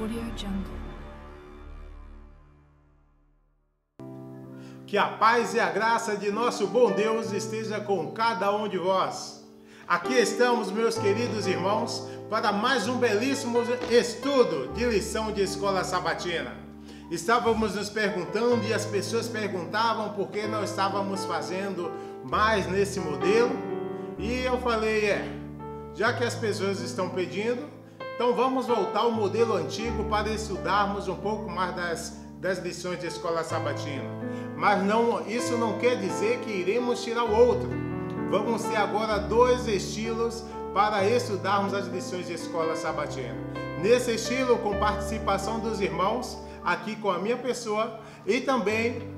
Audio Jungle. Que a paz e a graça de nosso bom Deus esteja com cada um de vós. Aqui estamos, meus queridos irmãos, para mais um belíssimo estudo de lição de escola sabatina. Estávamos nos perguntando e as pessoas perguntavam por que não estávamos fazendo mais nesse modelo. E eu falei, já que as pessoas estão pedindo, então vamos voltar ao modelo antigo para estudarmos um pouco mais das lições de escola sabatina. Mas isso não quer dizer que iremos tirar o outro. Vamos ter agora dois estilos para estudarmos as lições de escola sabatina. Nesse estilo, com participação dos irmãos, aqui com a minha pessoa, e também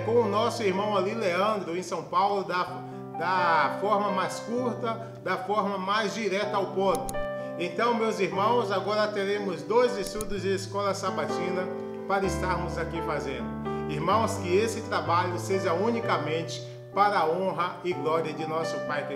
com o nosso irmão ali, Leandro, em São Paulo, da forma mais curta, da forma mais direta ao ponto. Então, meus irmãos, agora teremos dois estudos de escola sabatina para estarmos aqui fazendo. Irmãos, que esse trabalho seja unicamente para a honra e glória de nosso Pai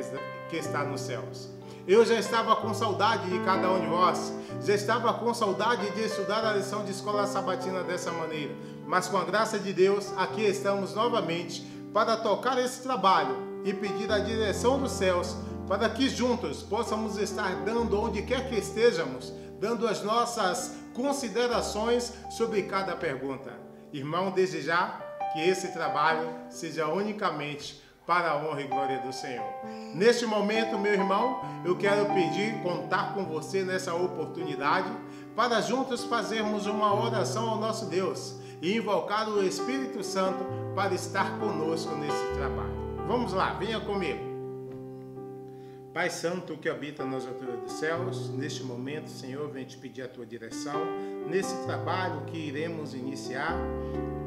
que está nos céus. Eu já estava com saudade de cada um de vós, já estava com saudade de estudar a lição de escola sabatina dessa maneira, mas com a graça de Deus, aqui estamos novamente para tocar esse trabalho e pedir a direção dos céus para que juntos possamos estar dando, onde quer que estejamos, dando as nossas considerações sobre cada pergunta. Irmão, desde já, que esse trabalho seja unicamente para a honra e glória do Senhor. Neste momento, meu irmão, eu quero contar com você nessa oportunidade, para juntos fazermos uma oração ao nosso Deus e invocar o Espírito Santo para estar conosco nesse trabalho. Vamos lá, venha comigo. Pai Santo que habita nas alturas dos céus, neste momento, Senhor, venho te pedir a tua direção nesse trabalho que iremos iniciar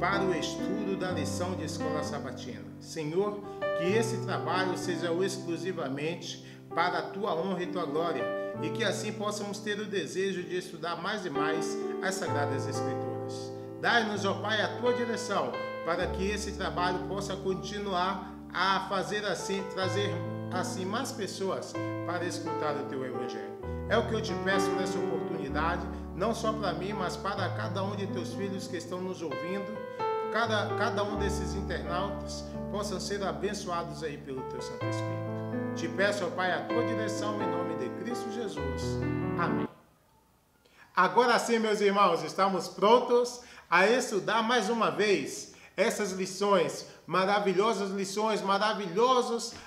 para o estudo da lição de escola sabatina. Senhor, que esse trabalho seja exclusivamente para a tua honra e tua glória e que assim possamos ter o desejo de estudar mais e mais as Sagradas Escrituras. Dai-nos, ó Pai, a tua direção para que esse trabalho possa continuar a fazer assim, trazer assim mais pessoas para escutar o teu evangelho. É o que eu te peço nessa oportunidade, não só para mim, mas para cada um de teus filhos que estão nos ouvindo, cada um desses internautas possam ser abençoados aí pelo teu Santo Espírito. Te peço, ó Pai, a tua direção em nome de Cristo Jesus. Amém. Agora sim, meus irmãos, estamos prontos a estudar mais uma vez essas lições, maravilhosos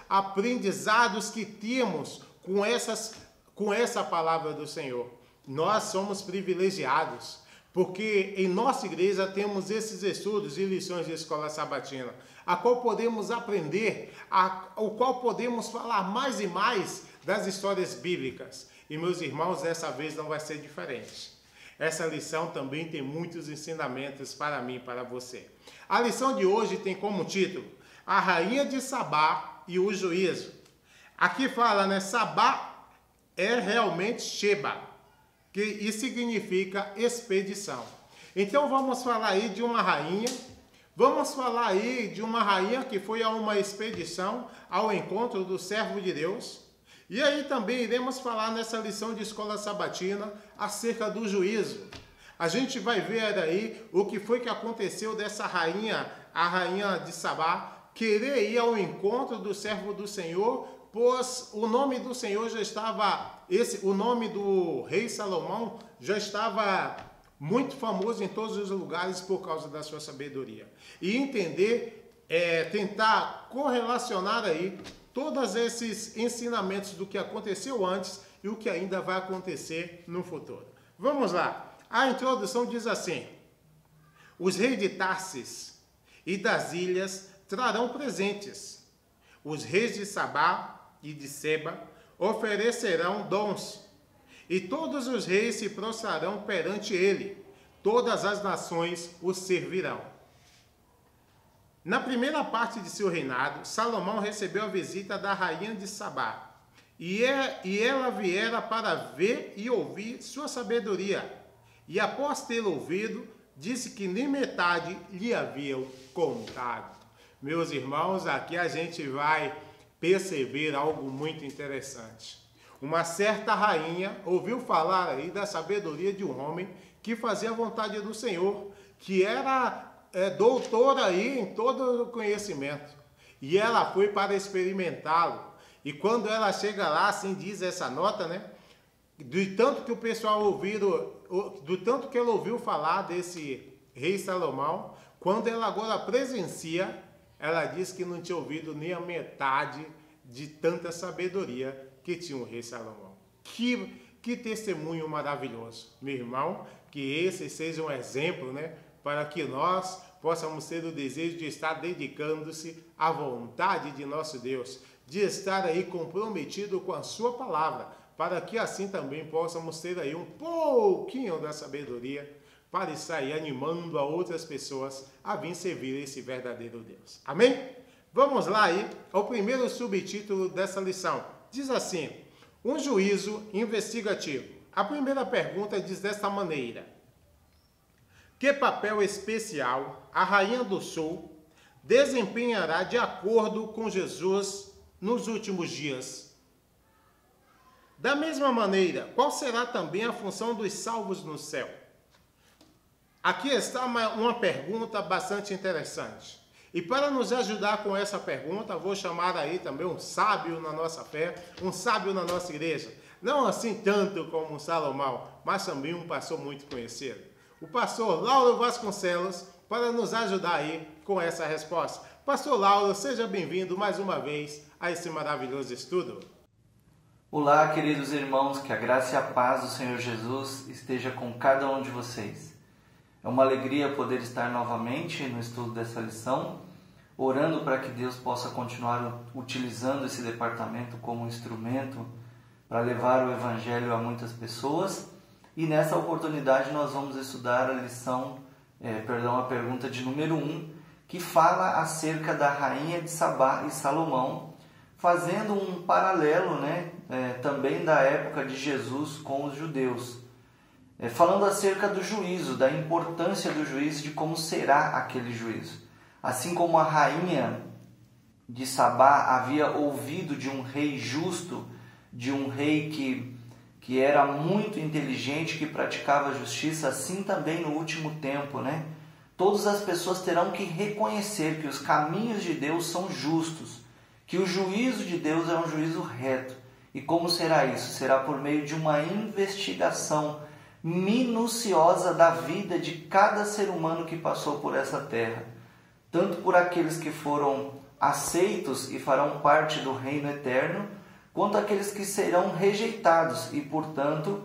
aprendizados que temos com essa palavra do Senhor. Nós somos privilegiados, porque em nossa igreja temos esses estudos e lições de escola sabatina, a qual podemos aprender, o qual podemos falar mais e mais das histórias bíblicas. E meus irmãos, dessa vez não vai ser diferente. Essa lição também tem muitos ensinamentos para mim e para você. A lição de hoje tem como título A Rainha de Sabá e o Juízo. Aqui fala, Sabá é realmente Sheba, que significa expedição. Então vamos falar aí de uma rainha, que foi a uma expedição ao encontro do servo de Deus. E aí também iremos falar nessa lição de escola sabatina acerca do juízo. A gente vai ver aí o que foi que aconteceu dessa rainha, a rainha de Sabá, querer ir ao encontro do servo do Senhor, pois o nome do Senhor já estava, o nome do rei Salomão já estava muito famoso em todos os lugares por causa da sua sabedoria. E entender, tentar correlacionar aí todos esses ensinamentos do que aconteceu antes e o que ainda vai acontecer no futuro. Vamos lá. A introdução diz assim: os reis de Tarsis e das ilhas trarão presentes. Os reis de Sabá e de Seba oferecerão dons. E todos os reis se prostrarão perante ele. Todas as nações o servirão. Na primeira parte de seu reinado, Salomão recebeu a visita da rainha de Sabá, e ela viera para ver e ouvir sua sabedoria. E após tê-lo ouvido, disse que nem metade lhe haviam contado. Meus irmãos, aqui a gente vai perceber algo muito interessante. uma certa rainha ouviu falar aí da sabedoria de um homem que fazia a vontade do Senhor, que era doutora aí em todo o conhecimento. E ela foi para experimentá-lo. E quando ela chega lá, assim diz essa nota, né? Do tanto que o pessoal do tanto que ela ouviu falar desse rei Salomão, quando ela agora presencia, ela diz que não tinha ouvido nem a metade de tanta sabedoria que tinha o rei Salomão. Que testemunho maravilhoso, meu irmão, que esse seja um exemplo, né, para que nós possamos ter o desejo de estar dedicando-se à vontade de nosso Deus, de estar aí comprometido com a sua palavra, para que assim também possamos ter aí um pouquinho da sabedoria para estar aí animando a outras pessoas a vir servir esse verdadeiro Deus. Amém? Vamos lá aí ao primeiro subtítulo dessa lição. Diz assim: um juízo investigativo. A primeira pergunta diz desta maneira: que papel especial a Rainha do Sul desempenhará de acordo com Jesus nos últimos dias? Da mesma maneira, qual será também a função dos salvos no céu? Aqui está uma pergunta bastante interessante. E para nos ajudar com essa pergunta, vou chamar aí também um sábio na nossa fé, um sábio na nossa igreja. Não assim tanto como um Salomão, mas também um pastor muito conhecido. O pastor Lauro Vasconcelos, para nos ajudar aí com essa resposta. Pastor Lauro, seja bem-vindo mais uma vez a esse maravilhoso estudo. Olá, queridos irmãos, que a graça e a paz do Senhor Jesus esteja com cada um de vocês. É uma alegria poder estar novamente no estudo dessa lição, orando para que Deus possa continuar utilizando esse departamento como instrumento para levar o Evangelho a muitas pessoas. E nessa oportunidade nós vamos estudar a pergunta de número 1, que fala acerca da rainha de Sabá e Salomão, fazendo um paralelo, também da época de Jesus com os judeus. Falando acerca do juízo, da importância do juízo, de como será aquele juízo. Assim como a rainha de Sabá havia ouvido de um rei justo, de um rei que era muito inteligente, que praticava justiça, assim também no último tempo, todas as pessoas terão que reconhecer que os caminhos de Deus são justos, que o juízo de Deus é um juízo reto. E como será isso? Será por meio de uma investigação minuciosa da vida de cada ser humano que passou por essa terra, tanto por aqueles que foram aceitos e farão parte do reino eterno, quanto aqueles que serão rejeitados e, portanto,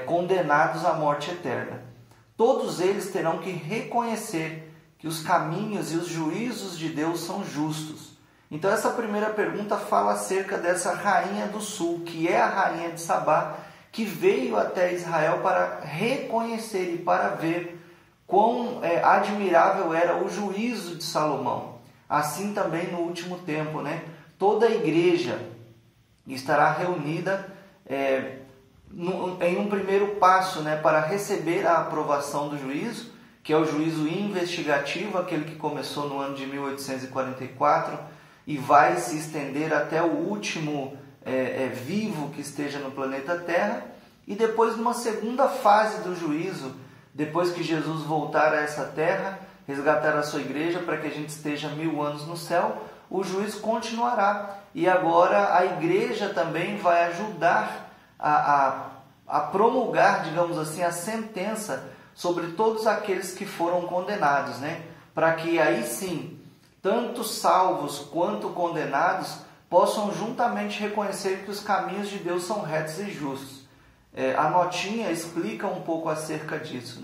condenados à morte eterna. Todos eles terão que reconhecer que os caminhos e os juízos de Deus são justos. Então essa primeira pergunta fala acerca dessa rainha do sul, que é a rainha de Sabá, que veio até Israel para reconhecer e para ver quão admirável era o juízo de Salomão. Assim também no último tempo, toda a igreja estará reunida em um primeiro passo, para receber a aprovação do juízo, que é o juízo investigativo, aquele que começou no ano de 1844 e vai se estender até o último vivo que esteja no planeta Terra. E depois, numa segunda fase do juízo, depois que Jesus voltar a essa terra, resgatar a sua igreja para que a gente esteja 1000 anos no céu, o juízo continuará. E agora a igreja também vai ajudar a promulgar, digamos assim, a sentença sobre todos aqueles que foram condenados, para que aí sim, tanto salvos quanto condenados possam juntamente reconhecer que os caminhos de Deus são retos e justos. A notinha explica um pouco acerca disso,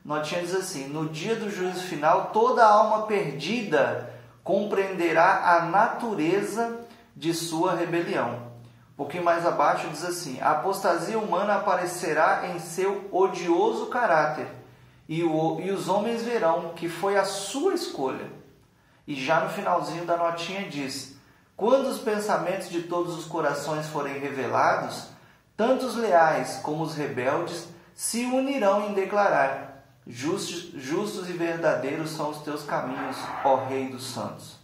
Notinha diz assim: no dia do juízo final, toda alma perdida compreenderá a natureza de sua rebelião. Um pouquinho mais abaixo diz assim: a apostasia humana aparecerá em seu odioso caráter, e os homens verão que foi a sua escolha. E já no finalzinho da notinha diz: quando os pensamentos de todos os corações forem revelados, tanto os leais como os rebeldes se unirão em declarar: justos e verdadeiros são os teus caminhos, ó Rei dos santos.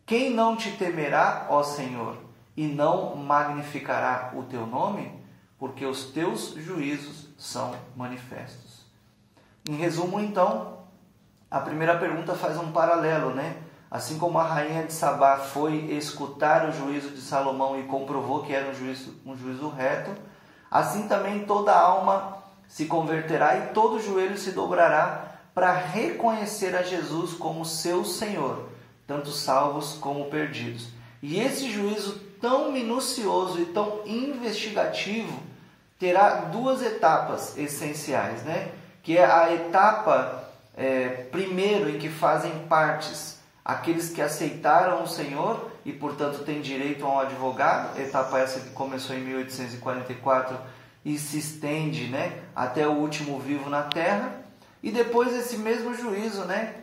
Quem não te temerá, ó Senhor? e não magnificará o teu nome? Porque os teus juízos são manifestos. Em resumo, então, a primeira pergunta faz um paralelo, né? Assim como a rainha de Sabá foi escutar o juízo de Salomão e comprovou que era um juízo reto, assim também toda alma se converterá e todo joelho se dobrará para reconhecer a Jesus como seu Senhor, tanto salvos como perdidos. E esse juízo tão minucioso e tão investigativo terá duas etapas essenciais, né? Que é a etapa primeiro em que fazem partes aqueles que aceitaram o Senhor e, portanto, têm direito a um advogado, etapa essa que começou em 1844 e se estende, né, até o último vivo na terra. E depois esse mesmo juízo, né,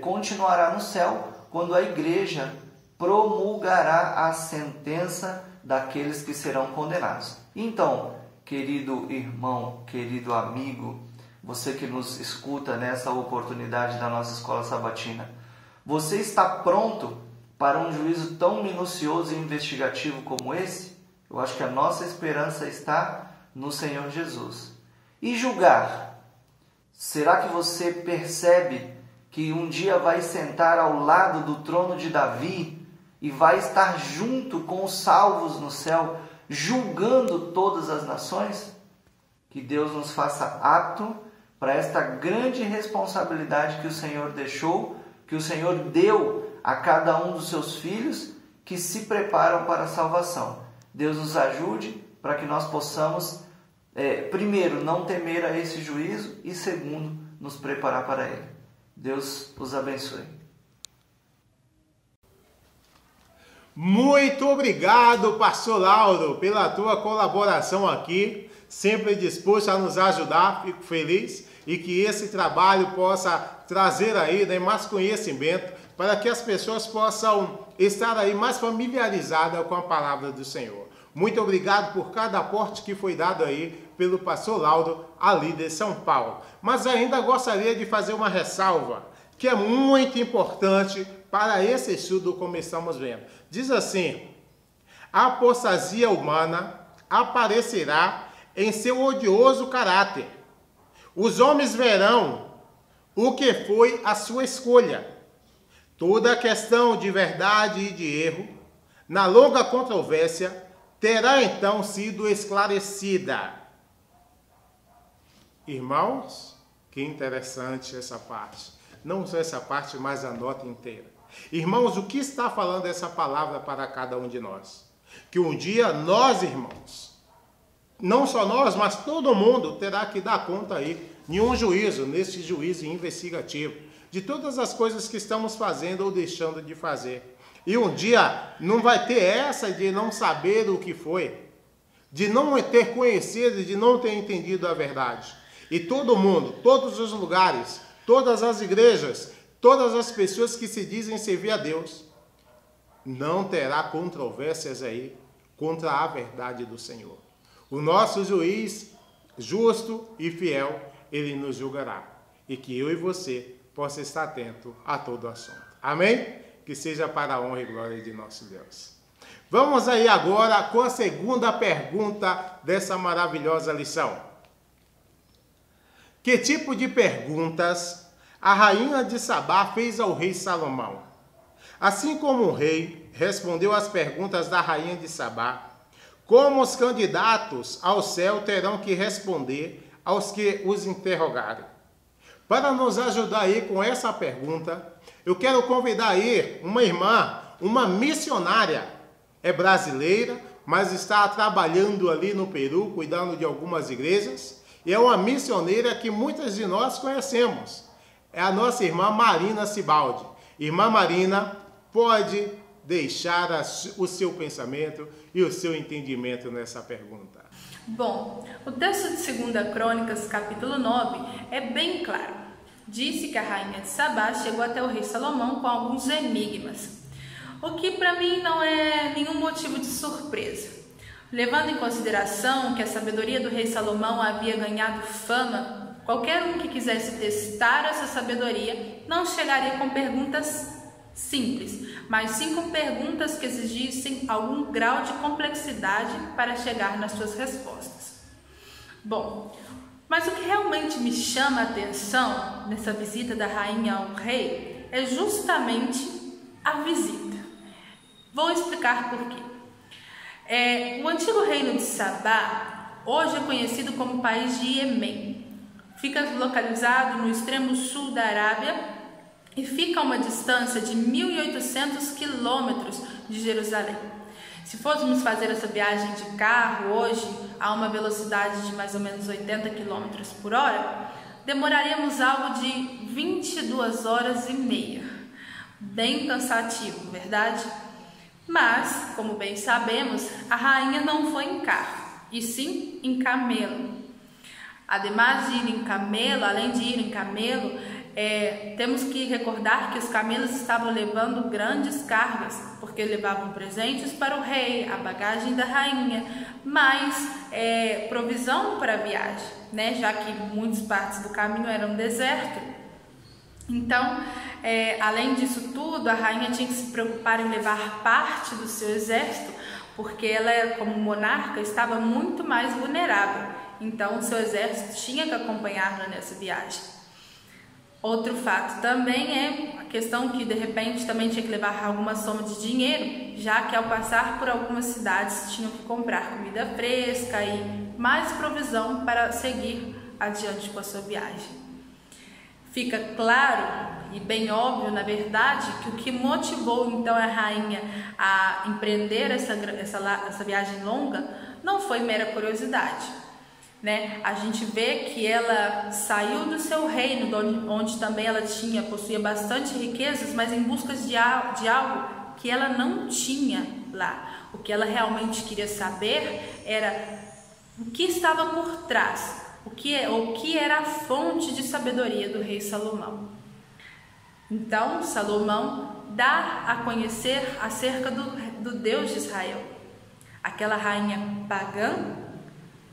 continuará no céu, quando a igreja promulgará a sentença daqueles que serão condenados. Então, querido irmão, querido amigo, você que nos escuta nessa oportunidade da nossa escola sabatina, você está pronto para um juízo tão minucioso e investigativo como esse? Eu acho que a nossa esperança está no Senhor Jesus. E julgar? Será que você percebe que um dia vai sentar ao lado do trono de Davi e vai estar junto com os salvos no céu, julgando todas as nações? Que Deus nos faça apto para esta grande responsabilidade que o Senhor deixou, que o Senhor deu a cada um dos seus filhos que se preparam para a salvação. Deus nos ajude para que nós possamos, primeiro, não temer a esse juízo e, segundo, nos preparar para ele. Deus os abençoe. Muito obrigado, pastor Lauro, pela tua colaboração aqui, sempre disposto a nos ajudar, fico feliz, e que esse trabalho possa trazer aí, né, mais conhecimento, para que as pessoas possam estar aí mais familiarizadas com a palavra do Senhor. Muito obrigado por cada aporte que foi dado aí pelo pastor Lauro, ali de São Paulo. Mas ainda gostaria de fazer uma ressalva, que é muito importante para esse estudo, como estamos vendo. Diz assim: a apostasia humana aparecerá em seu odioso caráter. Os homens verão o que foi a sua escolha. Toda a questão de verdade e de erro, na longa controvérsia, terá então sido esclarecida. Irmãos, que interessante essa parte. Não só essa parte, mas a nota inteira. Irmãos, o que está falando essa palavra para cada um de nós? Que um dia nós, irmãos, não só nós, mas todo mundo terá que dar conta aí, em um juízo, nesse juízo investigativo, de todas as coisas que estamos fazendo ou deixando de fazer. E um dia não vai ter essa de não saber o que foi, de não ter conhecido, de não ter entendido a verdade. E todo mundo, todos os lugares, todas as igrejas, todas as pessoas que se dizem servir a Deus, não terá controvérsias aí contra a verdade do Senhor. O nosso juiz, justo e fiel, ele nos julgará. E que eu e você possa estar atento a todo assunto. Amém? Que seja para a honra e glória de nosso Deus. Vamos aí agora com a segunda pergunta dessa maravilhosa lição. Que tipo de perguntas a rainha de Sabá fez ao rei Salomão? Assim como o rei respondeu às perguntas da rainha de Sabá, como os candidatos ao céu terão que responder aos que os interrogarem. Para nos ajudar aí com essa pergunta, eu quero convidar aí uma irmã, uma missionária, é brasileira, mas está trabalhando ali no Peru, cuidando de algumas igrejas, e é uma missioneira que muitas de nós conhecemos. É a nossa irmã Marina Cibaldi. Irmã Marina, pode deixar o seu pensamento e o seu entendimento nessa pergunta. Bom, o texto de 2 Crônicas, capítulo 9, é bem claro. Disse que a rainha de Sabá chegou até o rei Salomão com alguns enigmas, o que para mim não é nenhum motivo de surpresa. Levando em consideração que a sabedoria do rei Salomão havia ganhado fama, qualquer um que quisesse testar essa sabedoria não chegaria com perguntas simples, mas sim com perguntas que exigissem algum grau de complexidade para chegar nas suas respostas. Bom, mas o que realmente me chama a atenção nessa visita da rainha ao rei é justamente a visita. Vou explicar por quê. O antigo reino de Sabá, hoje é conhecido como país de Iêmen. Fica localizado no extremo sul da Arábia e fica a uma distância de 1.800 quilômetros de Jerusalém. Se fôssemos fazer essa viagem de carro hoje, a uma velocidade de mais ou menos 80 km por hora, demoraríamos algo de 22 horas e meia. Bem cansativo, verdade? Mas, como bem sabemos, a rainha não foi em carro, e sim em camelo. Ademais de ir em camelo, além de ir em camelo, temos que recordar que os camelos estavam levando grandes cargas, porque levavam presentes para o rei, a bagagem da rainha, mas provisão para a viagem, né? Já que muitas partes do caminho eram deserto. Então, além disso tudo, a rainha tinha que se preocupar em levar parte do seu exército, porque ela, como monarca, estava muito mais vulnerável. Então, o seu exército tinha que acompanhá-la nessa viagem. Outro fato também é a questão que, de repente, também tinha que levar alguma soma de dinheiro, já que ao passar por algumas cidades tinham que comprar comida fresca e mais provisão para seguir adiante com a sua viagem. Fica claro e bem óbvio, na verdade, que o que motivou então a rainha a empreender essa viagem longa não foi mera curiosidade, né? A gente vê que ela saiu do seu reino, onde também ela possuía bastante riquezas, mas em busca de algo que ela não tinha lá. O que ela realmente queria saber era o que estava por trás, o que era a fonte de sabedoria do rei Salomão. Então, Salomão dá a conhecer acerca do Deus de Israel. Aquela rainha pagã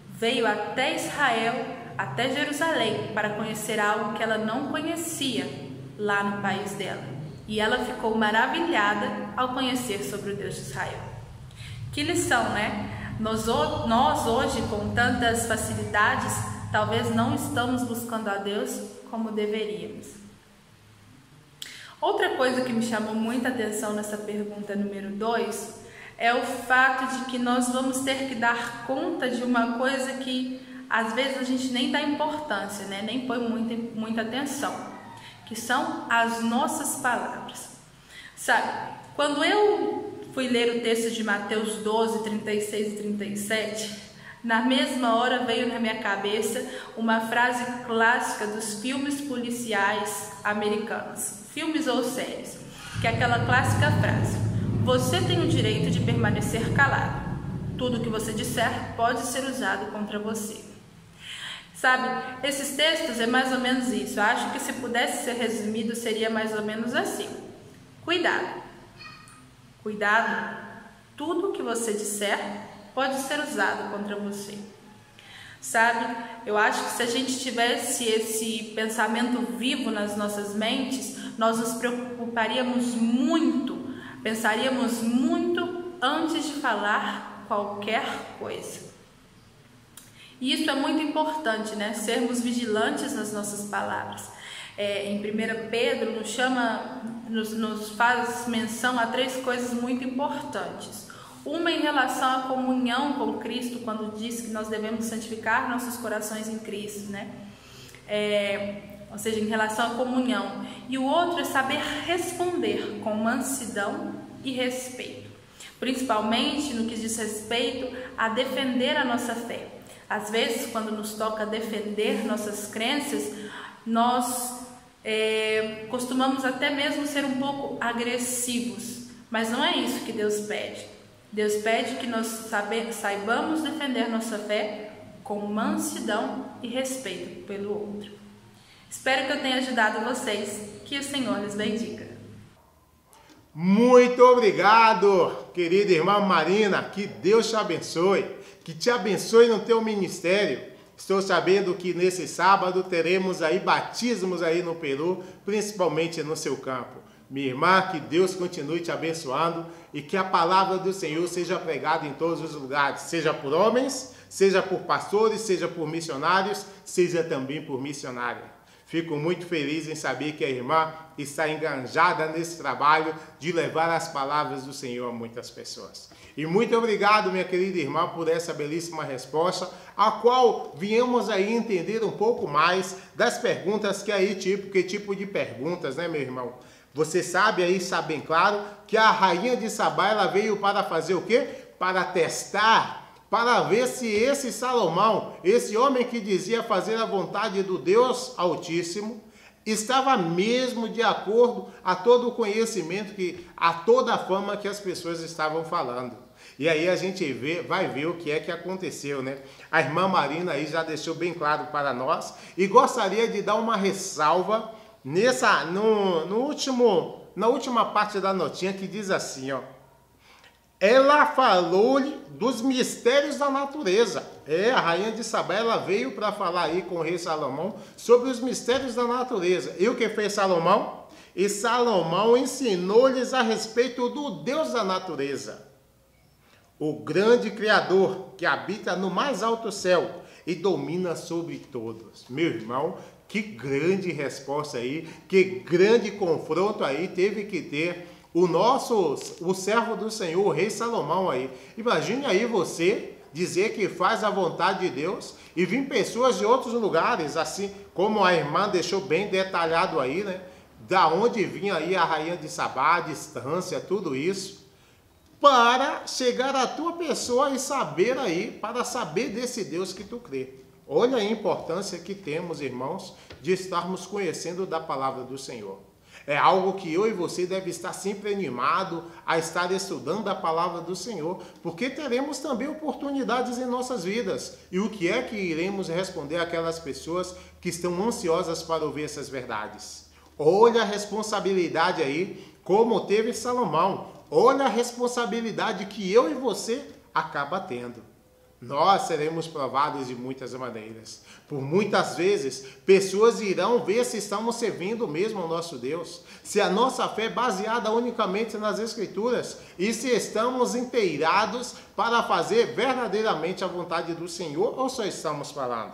veio até Israel, até Jerusalém, para conhecer algo que ela não conhecia lá no país dela. E ela ficou maravilhada ao conhecer sobre o Deus de Israel. Que lição, né? Nós hoje, com tantas facilidades, talvez não estamos buscando a Deus como deveríamos. Outra coisa que me chamou muita atenção nessa pergunta número 2 é o fato de que nós vamos ter que dar conta de uma coisa que às vezes a gente nem dá importância, né? Nem põe muita atenção, que são as nossas palavras. Sabe, quando eu fui ler o texto de Mateus 12, 36 e 37, na mesma hora veio na minha cabeça uma frase clássica dos filmes policiais americanos, filmes ou séries, que é aquela clássica frase: você tem o direito de permanecer calado. Tudo que você disser pode ser usado contra você. Sabe, esses textos é mais ou menos isso. Eu acho que se pudesse ser resumido, seria mais ou menos assim: cuidado, cuidado, tudo que você disser pode ser usado contra você. Sabe, eu acho que se a gente tivesse esse pensamento vivo nas nossas mentes, nós nos preocuparíamos muito, pensaríamos muito antes de falar qualquer coisa. E isso é muito importante, né? Sermos vigilantes nas nossas palavras. Em 1 Pedro nos faz menção a 3 coisas muito importantes. Uma em relação à comunhão com Cristo, quando diz que nós devemos santificar nossos corações em Cristo, né? Ou seja, em relação à comunhão. E o outro é saber responder com mansidão e respeito, principalmente no que diz respeito a defender a nossa fé. Às vezes, quando nos toca defender nossas crenças, nós costumamos até mesmo ser um pouco agressivos, mas não é isso que Deus pede. Deus pede que nós saibamos defender nossa fé com mansidão e respeito pelo outro. Espero que eu tenha ajudado vocês. Que o Senhor lhes bendiga. Muito obrigado, querida irmã Marina. Que Deus te abençoe. Que te abençoe no teu ministério. Estou sabendo que nesse sábado teremos aí batismos aí no Peru, principalmente no seu campo. minha irmã, que Deus continue te abençoando e que a palavra do Senhor seja pregada em todos os lugares, seja por homens, seja por pastores, seja por missionários, seja também por missionária. Fico muito feliz em saber que a irmã está engajada nesse trabalho de levar as palavras do Senhor a muitas pessoas. E muito obrigado, minha querida irmã, por essa belíssima resposta, a qual viemos aí entender um pouco mais das perguntas que aí, que tipo de perguntas, né, meu irmão? Você sabe aí, está bem claro, que a rainha de Sabá, ela veio para fazer o quê? Para testar, para ver se esse Salomão, esse homem que dizia fazer a vontade do Deus Altíssimo, estava mesmo de acordo a todo o conhecimento, a toda a fama que as pessoas estavam falando. E aí a gente vai ver o que é que aconteceu, né? A irmã Marina aí já deixou bem claro para nós e gostaria de dar uma ressalva na última parte da notinha que diz assim, ó. Ela falou-lhe dos mistérios da natureza. A rainha de Sabá, ela veio para falar aí com o rei Salomão sobre os mistérios da natureza. E o que fez Salomão? E Salomão ensinou-lhes a respeito do Deus da natureza, o grande Criador que habita no mais alto céu e domina sobre todos. Meu irmão, que grande resposta aí, que grande confronto aí teve que ter o servo do Senhor, o rei Salomão aí. Imagine aí você dizer que faz a vontade de Deus e vir pessoas de outros lugares, assim como a irmã deixou bem detalhado aí, né? Da onde vinha aí a rainha de Sabá, a distância, tudo isso, para chegar à tua pessoa e saber aí, para saber desse Deus que tu crê. Olha a importância que temos, irmãos, de estarmos conhecendo da palavra do Senhor. É algo que eu e você deve estar sempre animado a estar estudando a palavra do Senhor, porque teremos também oportunidades em nossas vidas. E o que é que iremos responder àquelas pessoas que estão ansiosas para ouvir essas verdades? Olha a responsabilidade aí, como teve Salomão. Olha a responsabilidade que eu e você acaba tendo. Nós seremos provados de muitas maneiras. Por muitas vezes, pessoas irão ver se estamos servindo mesmo ao nosso Deus, se a nossa fé é baseada unicamente nas Escrituras e se estamos inteirados para fazer verdadeiramente a vontade do Senhor ou só estamos falando.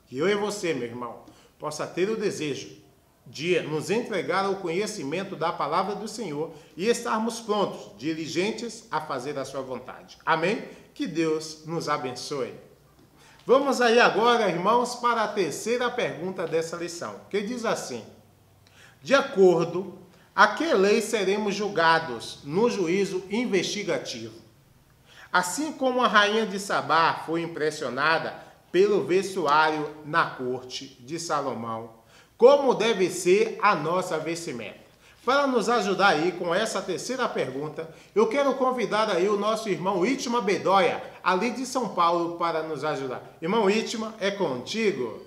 Que eu e você, meu irmão, possa ter o desejo de nos entregar ao conhecimento da palavra do Senhor e estarmos prontos, diligentes a fazer a sua vontade. Amém? Que Deus nos abençoe. Vamos aí agora, irmãos, para a terceira pergunta dessa lição, que diz assim: de acordo a que lei seremos julgados no juízo investigativo? Assim como a rainha de Sabá foi impressionada pelo vestuário na corte de Salomão, como deve ser a nossa vestimenta? Para nos ajudar aí com essa terceira pergunta, eu quero convidar aí o nosso irmão Itma Bedoya, ali de São Paulo, para nos ajudar. Irmão Itma, é contigo.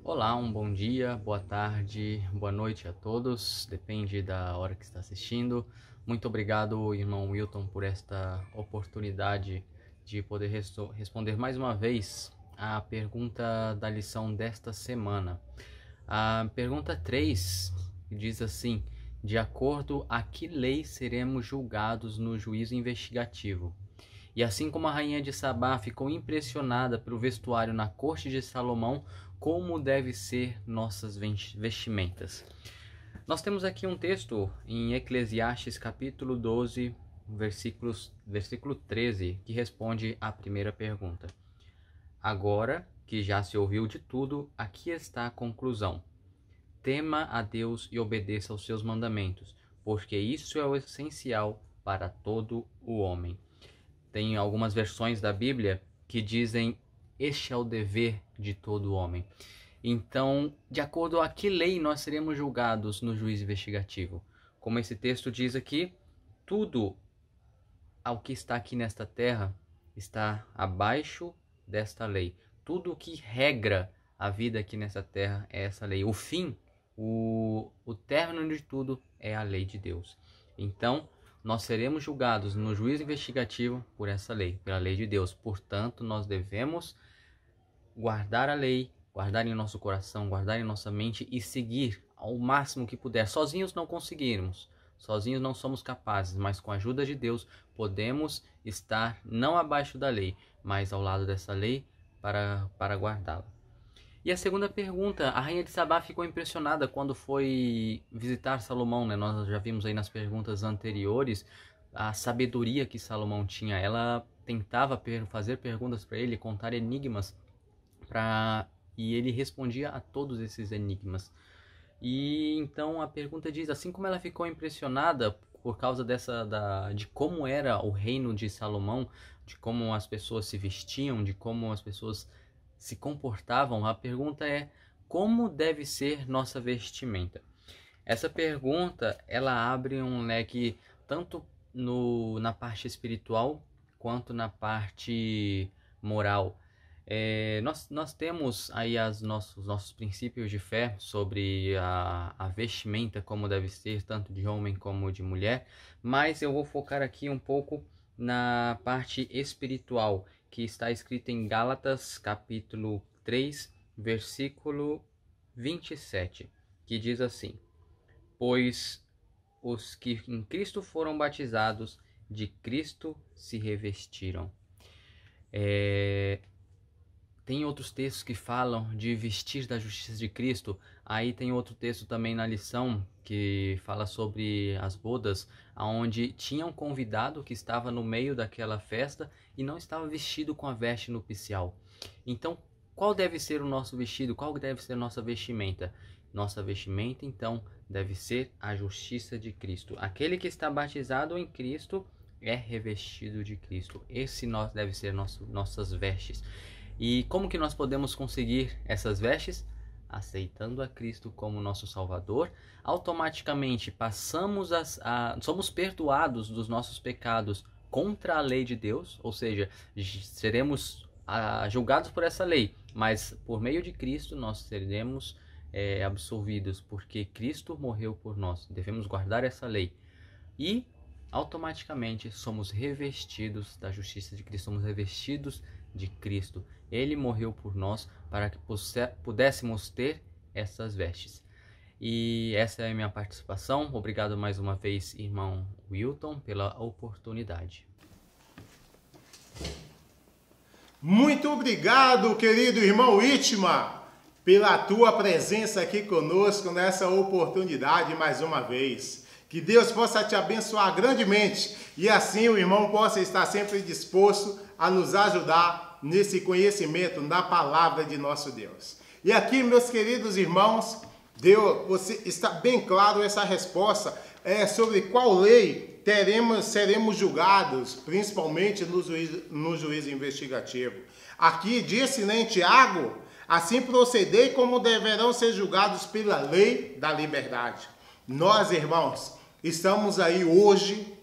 Olá, um bom dia, boa tarde, boa noite a todos, depende da hora que está assistindo. Muito obrigado, irmão Wilton, por esta oportunidade de poder responder mais uma vez a pergunta da lição desta semana. A pergunta 3 diz assim: de acordo a que lei seremos julgados no juízo investigativo? E assim como a rainha de Sabá ficou impressionada pelo vestuário na corte de Salomão, como deve ser nossas vestimentas? Nós temos aqui um texto em Eclesiastes capítulo 12, versículo 13, que responde à primeira pergunta. Agora que já se ouviu de tudo, aqui está a conclusão. Tema a Deus e obedeça aos seus mandamentos, porque isso é o essencial para todo o homem. Tem algumas versões da Bíblia que dizem: este é o dever de todo homem. Então, de acordo a que lei nós seremos julgados no juízo investigativo? Como esse texto diz aqui, tudo ao que está aqui nesta terra está abaixo desta lei. Tudo o que regra a vida aqui nessa terra é essa lei. O fim, o término de tudo é a lei de Deus. Então, nós seremos julgados no juízo investigativo por essa lei, pela lei de Deus. Portanto, nós devemos guardar a lei, guardar em nosso coração, guardar em nossa mente e seguir ao máximo que puder. Sozinhos não conseguirmos, sozinhos não somos capazes, mas com a ajuda de Deus podemos estar não abaixo da lei, mas ao lado dessa lei para guardá-la. E a segunda pergunta, a rainha de Sabá ficou impressionada quando foi visitar Salomão, né? Nós já vimos aí nas perguntas anteriores a sabedoria que Salomão tinha. Ela tentava fazer perguntas para ele, contar enigmas, e ele respondia a todos esses enigmas. E então a pergunta diz, assim como ela ficou impressionada por causa de como era o reino de Salomão, de como as pessoas se vestiam, de como as pessoas se comportavam, a pergunta é: como deve ser nossa vestimenta? Essa pergunta, ela abre um leque tanto na parte espiritual quanto na parte moral. Nós temos aí nossos princípios de fé sobre a vestimenta, como deve ser, tanto de homem como de mulher, mas eu vou focar aqui um pouco na parte espiritual, que está escrita em Gálatas, capítulo 3, versículo 27, que diz assim: pois os que em Cristo foram batizados, de Cristo se revestiram. Tem outros textos que falam de vestir da justiça de Cristo. Aí tem outro texto também na lição que fala sobre as bodas, onde tinha um convidado que estava no meio daquela festa e não estava vestido com a veste nupcial. Então, qual deve ser o nosso vestido? Qual deve ser a nossa vestimenta? Nossa vestimenta, então, deve ser a justiça de Cristo. Aquele que está batizado em Cristo é revestido de Cristo. Esse deve ser nossas vestes. E como que nós podemos conseguir essas vestes? Aceitando a Cristo como nosso Salvador, automaticamente somos perdoados dos nossos pecados contra a lei de Deus, ou seja, seremos julgados por essa lei, mas por meio de Cristo nós seremos absolvidos, porque Cristo morreu por nós. Devemos guardar essa lei e automaticamente somos revestidos da justiça de Cristo, somos revestidos de Cristo. Ele morreu por nós para que pudéssemos ter essas vestes. E essa é a minha participação. Obrigado mais uma vez, irmão Wilton, pela oportunidade. Muito obrigado, querido irmão Itma, pela tua presença aqui conosco nessa oportunidade mais uma vez. Que Deus possa te abençoar grandemente e assim o irmão possa estar sempre disposto a nos ajudar nesse conhecimento da palavra de nosso Deus. E aqui, meus queridos irmãos, está bem claro essa resposta sobre qual lei seremos julgados, principalmente no juízo investigativo. Aqui disse, né, em Tiago, assim procedei como deverão ser julgados pela lei da liberdade. Nós, irmãos, estamos aí hoje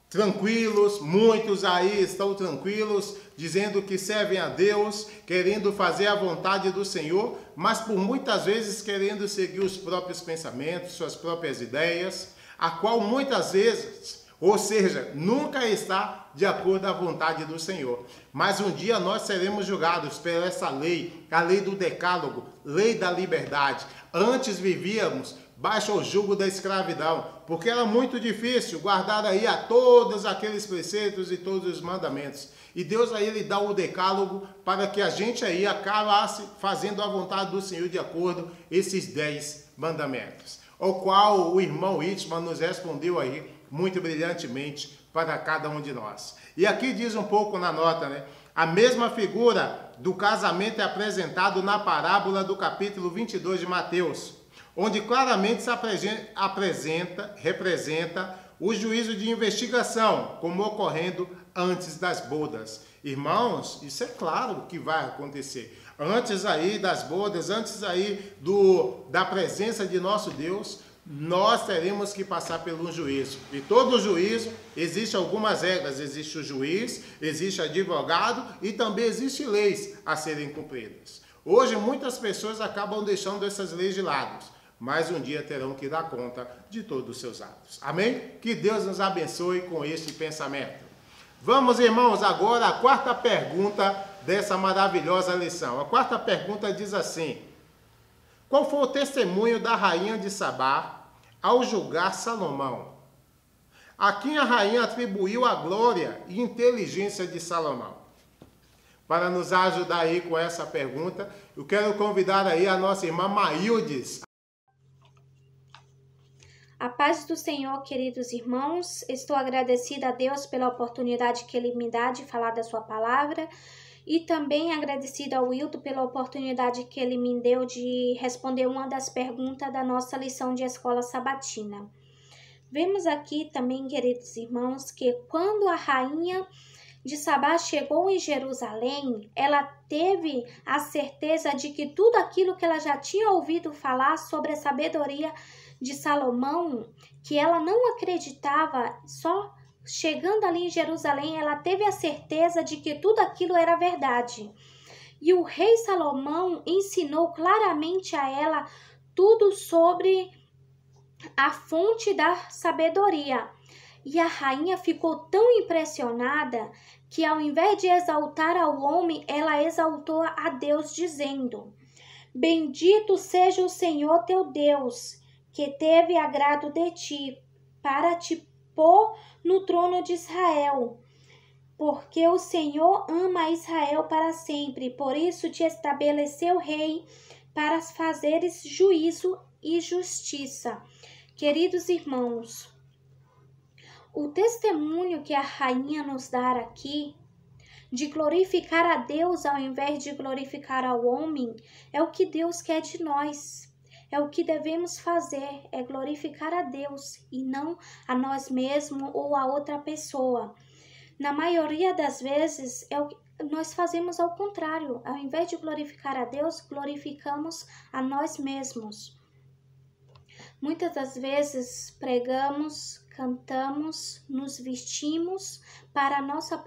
tranquilos, muitos aí estão tranquilos, dizendo que servem a Deus, querendo fazer a vontade do Senhor, mas por muitas vezes querendo seguir os próprios pensamentos, suas próprias ideias, a qual muitas vezes, ou seja, nunca está de acordo com a vontade do Senhor. Mas um dia nós seremos julgados por essa lei, a lei do decálogo, lei da liberdade. Antes vivíamos baixo o jugo da escravidão, porque era muito difícil guardar aí a todos aqueles preceitos e todos os mandamentos. E Deus aí ele dá o decálogo para que a gente aí acabasse fazendo a vontade do Senhor de acordo com esses 10 mandamentos. O qual o irmão Itma nos respondeu aí muito brilhantemente para cada um de nós. E aqui diz um pouco na nota, né? A mesma figura do casamento é apresentada na parábola do capítulo 22 de Mateus, onde claramente se representa o juízo de investigação, como ocorrendo antes das bodas. Irmãos, isso é claro que vai acontecer. Antes aí das bodas, antes aí da presença de nosso Deus, nós teremos que passar pelo juízo. E todo juízo, existe algumas regras. Existe o juiz, existe advogado e também existem leis a serem cumpridas. Hoje, muitas pessoas acabam deixando essas leis de lado, mas um dia terão que dar conta de todos os seus atos. Amém? Que Deus nos abençoe com este pensamento. Vamos, irmãos, agora a quarta pergunta dessa maravilhosa lição. A quarta pergunta diz assim: Qual foi o testemunho da rainha de Sabá ao julgar Salomão? A quem a rainha atribuiu a glória e inteligência de Salomão? Para nos ajudar aí com essa pergunta, eu quero convidar aí a nossa irmã Maíldes. A paz do Senhor, queridos irmãos, estou agradecida a Deus pela oportunidade que Ele me dá de falar da sua palavra e também agradecida ao Wilton pela oportunidade que ele me deu de responder uma das perguntas da nossa lição de escola sabatina. Vemos aqui também, queridos irmãos, que quando a rainha de Sabá chegou em Jerusalém, ela teve a certeza de que tudo aquilo que ela já tinha ouvido falar sobre a sabedoria de Salomão, que ela não acreditava, só chegando ali em Jerusalém, ela teve a certeza de que tudo aquilo era verdade. E o rei Salomão ensinou claramente a ela tudo sobre a fonte da sabedoria. E a rainha ficou tão impressionada que, ao invés de exaltar ao homem, ela exaltou a Deus, dizendo: Bendito seja o Senhor teu Deus, que teve agrado de ti, para te pôr no trono de Israel. Porque o Senhor ama Israel para sempre, por isso te estabeleceu rei, para fazeres juízo e justiça. Queridos irmãos, o testemunho que a rainha nos dá aqui, de glorificar a Deus ao invés de glorificar ao homem, é o que Deus quer de nós. É o que devemos fazer, é glorificar a Deus e não a nós mesmos ou a outra pessoa. Na maioria das vezes, nós fazemos ao contrário. Ao invés de glorificar a Deus, glorificamos a nós mesmos. Muitas das vezes pregamos, cantamos, nos vestimos para a nossa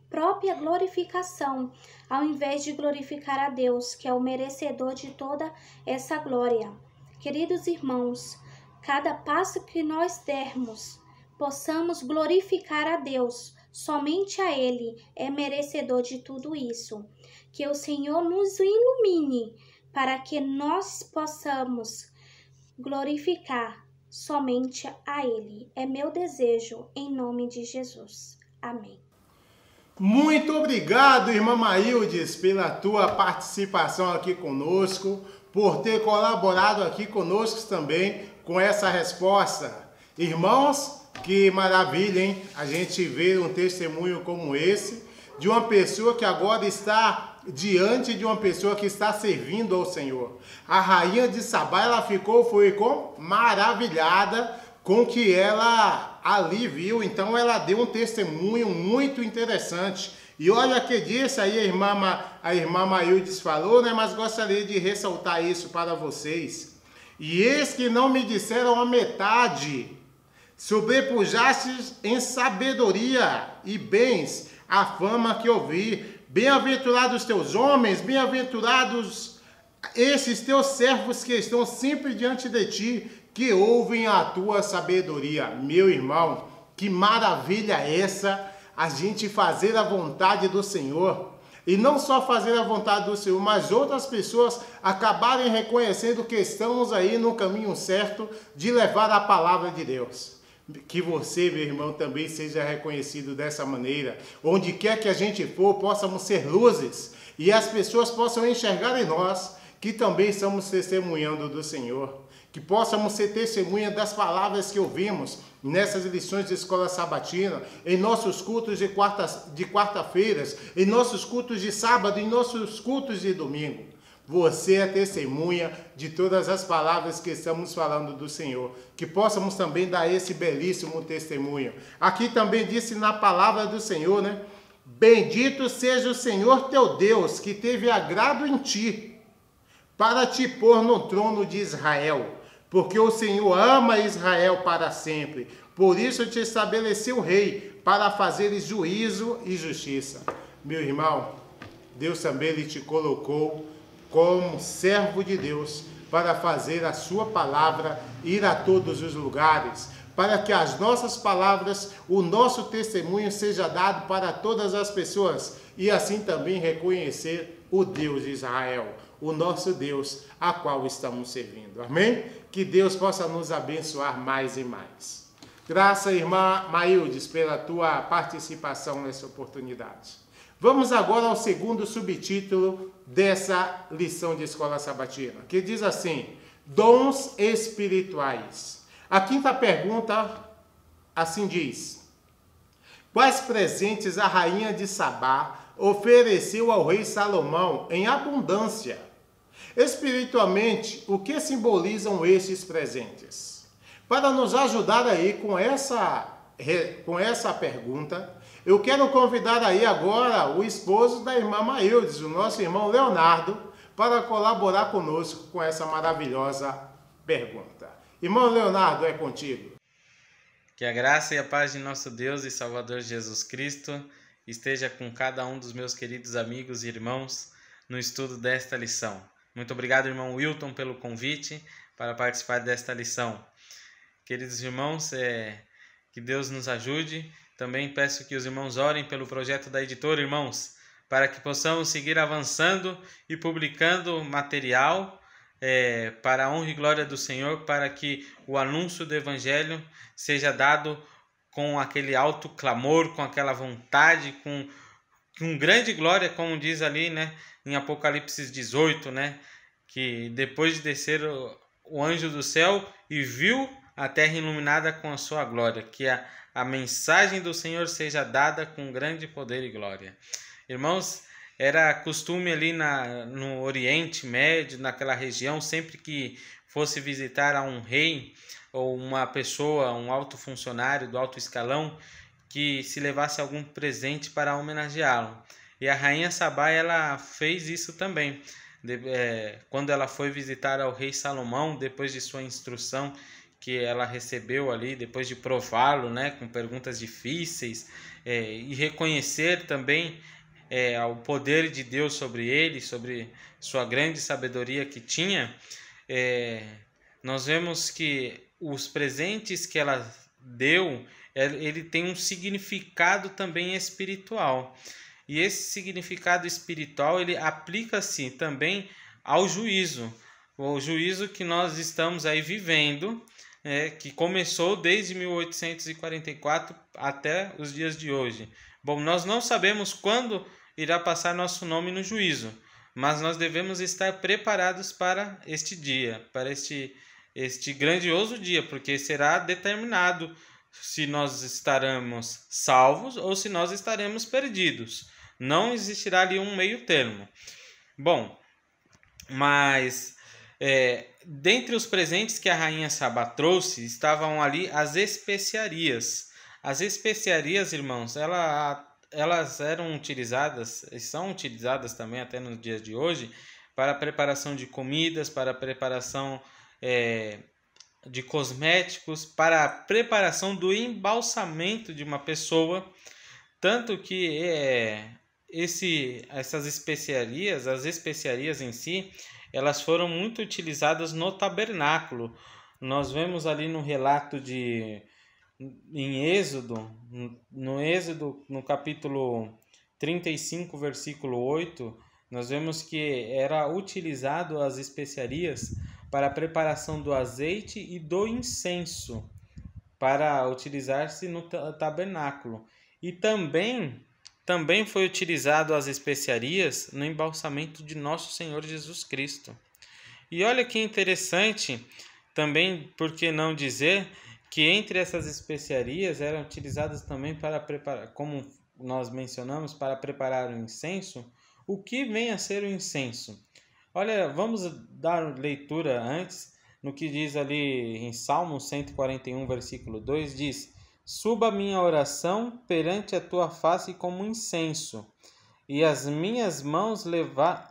própria glorificação, ao invés de glorificar a Deus, que é o merecedor de toda essa glória. Queridos irmãos, cada passo que nós dermos, possamos glorificar a Deus, somente a Ele é merecedor de tudo isso. Que o Senhor nos ilumine para que nós possamos glorificar somente a Ele. É meu desejo, em nome de Jesus. Amém. Muito obrigado, irmã Maíldes, pela tua participação aqui conosco, por ter colaborado aqui conosco também com essa resposta. Irmãos, que maravilha, hein? A gente vê um testemunho como esse, de uma pessoa que agora está diante de uma pessoa que está servindo ao Senhor. A rainha de Sabá, ela ficou maravilhada com o que ela ali viu. Então ela deu um testemunho muito interessante. E olha que disse aí a irmã Maíldes falou, né? Mas gostaria de ressaltar isso para vocês. E eis que não me disseram a metade, sobrepujastes em sabedoria e bens a fama que ouvi. Bem-aventurados teus homens, bem-aventurados esses teus servos que estão sempre diante de ti, que ouvem a tua sabedoria. Meu irmão, que maravilha é essa, a gente fazer a vontade do Senhor. E não só fazer a vontade do Senhor, mas outras pessoas acabarem reconhecendo que estamos aí no caminho certo de levar a palavra de Deus. Que você, meu irmão, também seja reconhecido dessa maneira. Onde quer que a gente for, possamos ser luzes e as pessoas possam enxergar em nós que também estamos testemunhando do Senhor. Que possamos ser testemunha das palavras que ouvimos nessas lições de escola sabatina, em nossos cultos de quarta-feiras, em nossos cultos de sábado, em nossos cultos de domingo. Você é testemunha de todas as palavras que estamos falando do Senhor. Que possamos também dar esse belíssimo testemunho. Aqui também disse na palavra do Senhor, né? Bendito seja o Senhor teu Deus, que teve agrado em ti, para te pôr no trono de Israel. Porque o Senhor ama Israel para sempre. Por isso te estabeleceu rei, para fazeres juízo e justiça. Meu irmão, Deus também lhe te colocou como servo de Deus, para fazer a sua palavra ir a todos os lugares, para que as nossas palavras, o nosso testemunho seja dado para todas as pessoas, e assim também reconhecer o Deus de Israel, o nosso Deus, a qual estamos servindo. Amém? Que Deus possa nos abençoar mais e mais. Graça, irmã Maildes, pela tua participação nessa oportunidade. Vamos agora ao segundo subtítulo dessa lição de escola sabatina, que diz assim: dons espirituais. A quinta pergunta assim diz: quais presentes a rainha de Sabá ofereceu ao rei Salomão em abundância? Espiritualmente, o que simbolizam estes presentes? Para nos ajudar aí com essa pergunta, eu quero convidar aí agora o esposo da irmã Maildes, o nosso irmão Leonardo, para colaborar conosco com essa maravilhosa pergunta. Irmão Leonardo, é contigo. Que a graça e a paz de nosso Deus e Salvador Jesus Cristo esteja com cada um dos meus queridos amigos e irmãos no estudo desta lição. Muito obrigado, irmão Wilton, pelo convite para participar desta lição. Queridos irmãos, que Deus nos ajude. Também peço que os irmãos orem pelo projeto da editora, irmãos, para que possamos seguir avançando e publicando material para a honra e glória do Senhor, para que o anúncio do Evangelho seja dado com aquele alto clamor, com aquela vontade, com grande glória, como diz ali, né, em Apocalipse 18, né, que depois de descer o anjo do céu e viu a terra iluminada com a sua glória, que a mensagem do Senhor seja dada com grande poder e glória. Irmãos, era costume ali no Oriente Médio, naquela região, sempre que fosse visitar a um rei ou uma pessoa, um alto funcionário do alto escalão, que se levasse algum presente para homenageá-lo. E a rainha Sabá, ela fez isso também. Quando ela foi visitar ao rei Salomão, depois de sua instrução que ela recebeu ali, depois de prová-lo, né, com perguntas difíceis, e reconhecer também o poder de Deus sobre ele, sobre sua grande sabedoria que tinha, nós vemos que os presentes que ela deu, ele tem um significado também espiritual. E esse significado espiritual, ele aplica-se também ao juízo. O juízo que nós estamos aí vivendo, que começou desde 1844 até os dias de hoje. Bom, nós não sabemos quando irá passar nosso nome no juízo, mas nós devemos estar preparados para este dia, para este grandioso dia, porque será determinado se nós estaremos salvos ou se nós estaremos perdidos. Não existirá ali um meio termo. Bom, mas dentre os presentes que a rainha Sabá trouxe, estavam ali as especiarias. As especiarias, irmãos, elas eram utilizadas, e são utilizadas também até nos dias de hoje, para a preparação de comidas, para a preparação de cosméticos, para a preparação do embalsamento de uma pessoa. Tanto que essas especiarias, as especiarias em si, elas foram muito utilizadas no tabernáculo. Nós vemos ali no relato em Êxodo, no capítulo 35, versículo 8, nós vemos que era utilizado as especiarias para a preparação do azeite e do incenso, para utilizar-se no tabernáculo. E também foi utilizado as especiarias no embalsamento de nosso Senhor Jesus Cristo. E olha que interessante, também, por que não dizer, que entre essas especiarias eram utilizadas também para preparar, como nós mencionamos, para preparar o incenso. O que vem a ser o incenso? Olha, vamos dar leitura antes no que diz ali em Salmo 141, versículo 2, diz: suba minha oração perante a tua face como incenso, e as minhas mãos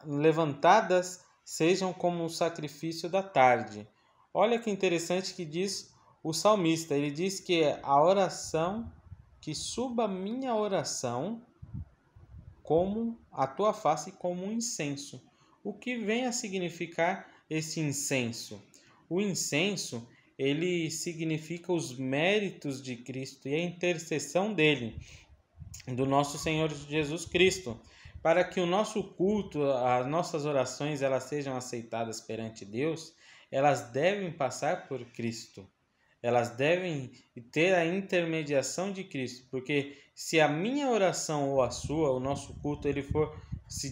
levantadas sejam como o sacrifício da tarde. Olha que interessante que diz o salmista. Ele diz que a oração, que suba minha oração como a tua face como um incenso. O que vem a significar esse incenso? O incenso, ele significa os méritos de Cristo e a intercessão dele, do nosso Senhor Jesus Cristo, para que o nosso culto, as nossas orações, elas sejam aceitadas perante Deus, elas devem passar por Cristo. Elas devem ter a intermediação de Cristo, porque se a minha oração ou a sua, o nosso culto, ele for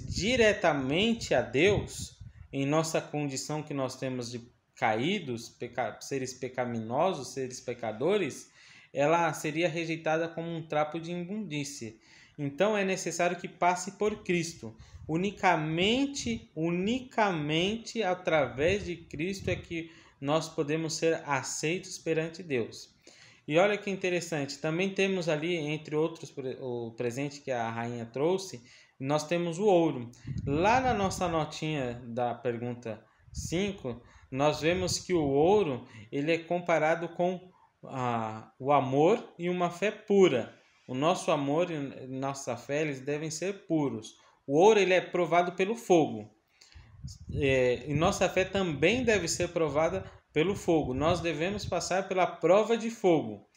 diretamente a Deus, em nossa condição que nós temos de caídos, seres pecaminosos, seres pecadores, ela seria rejeitada como um trapo de imundície. Então é necessário que passe por Cristo. Unicamente através de Cristo é que nós podemos ser aceitos perante Deus. E olha que interessante, também temos ali, entre outros, o presente que a rainha trouxe, nós temos o ouro. Lá na nossa notinha da pergunta 5, nós vemos que o ouro ele é comparado com o amor e uma fé pura. O nosso amor e nossa fé eles devem ser puros. O ouro ele é provado pelo fogo. E nossa fé também deve ser provada pelo fogo. Nós devemos passar pela prova de fogo.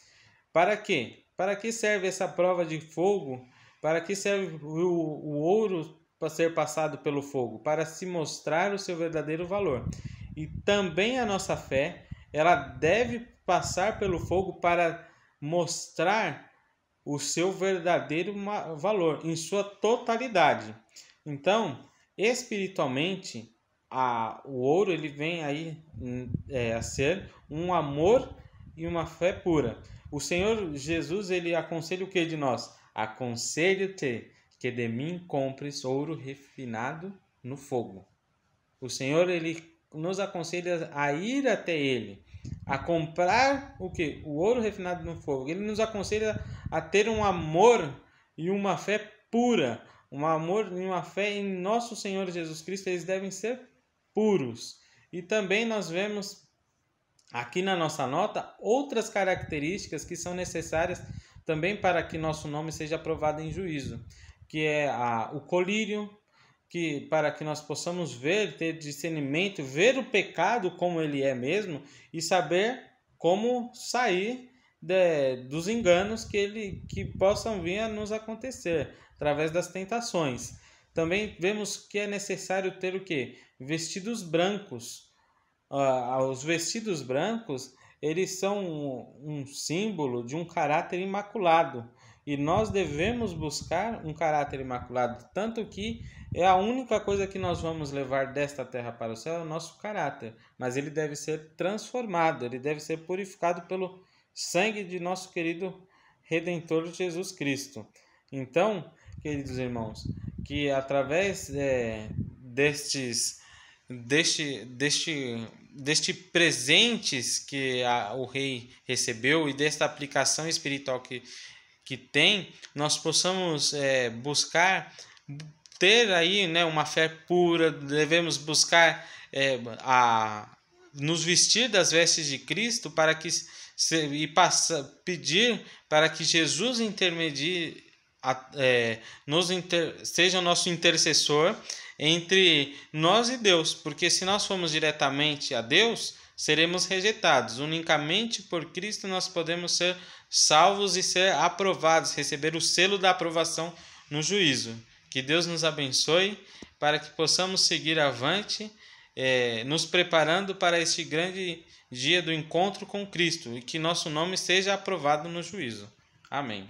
Para quê? Para que serve essa prova de fogo? Para que serve o ouro para ser passado pelo fogo? Para se mostrar o seu verdadeiro valor. E também a nossa fé, ela deve passar pelo fogo para mostrar o seu verdadeiro valor em sua totalidade. Então, espiritualmente, o ouro ele vem aí a ser um amor e uma fé pura. O Senhor Jesus ele aconselha o que de nós? Aconselho-te que de mim compres ouro refinado no fogo. O Senhor ele nos aconselha a ir até Ele, a comprar o que? O ouro refinado no fogo. Ele nos aconselha a ter um amor e uma fé pura, um amor e uma fé em nosso Senhor Jesus Cristo. Eles devem ser puros. E também nós vemos aqui na nossa nota outras características que são necessárias também para que nosso nome seja aprovado em juízo, que é o colírio, para que nós possamos ver, ter discernimento, ver o pecado como ele é mesmo e saber como sair dos enganos que possam vir a nos acontecer através das tentações. Também vemos que é necessário ter o quê? Vestidos brancos. Os vestidos brancos, eles são um símbolo de um caráter imaculado. E nós devemos buscar um caráter imaculado, tanto que é a única coisa que nós vamos levar desta terra para o céu é o nosso caráter. Mas ele deve ser transformado, ele deve ser purificado pelo sangue de nosso querido Redentor Jesus Cristo. Então, queridos irmãos, que através destes presentes que o rei recebeu e desta aplicação espiritual que tem, nós possamos buscar ter aí, né, uma fé pura. Devemos buscar nos vestir das vestes de Cristo para que pedir para que Jesus intermedie, seja o nosso intercessor entre nós e Deus, porque se nós formos diretamente a Deus, seremos rejeitados. Unicamente por Cristo nós podemos ser salvos e ser aprovados, receber o selo da aprovação no juízo. Que Deus nos abençoe para que possamos seguir avante, nos preparando para este grande dia do encontro com Cristo e que nosso nome seja aprovado no juízo. Amém.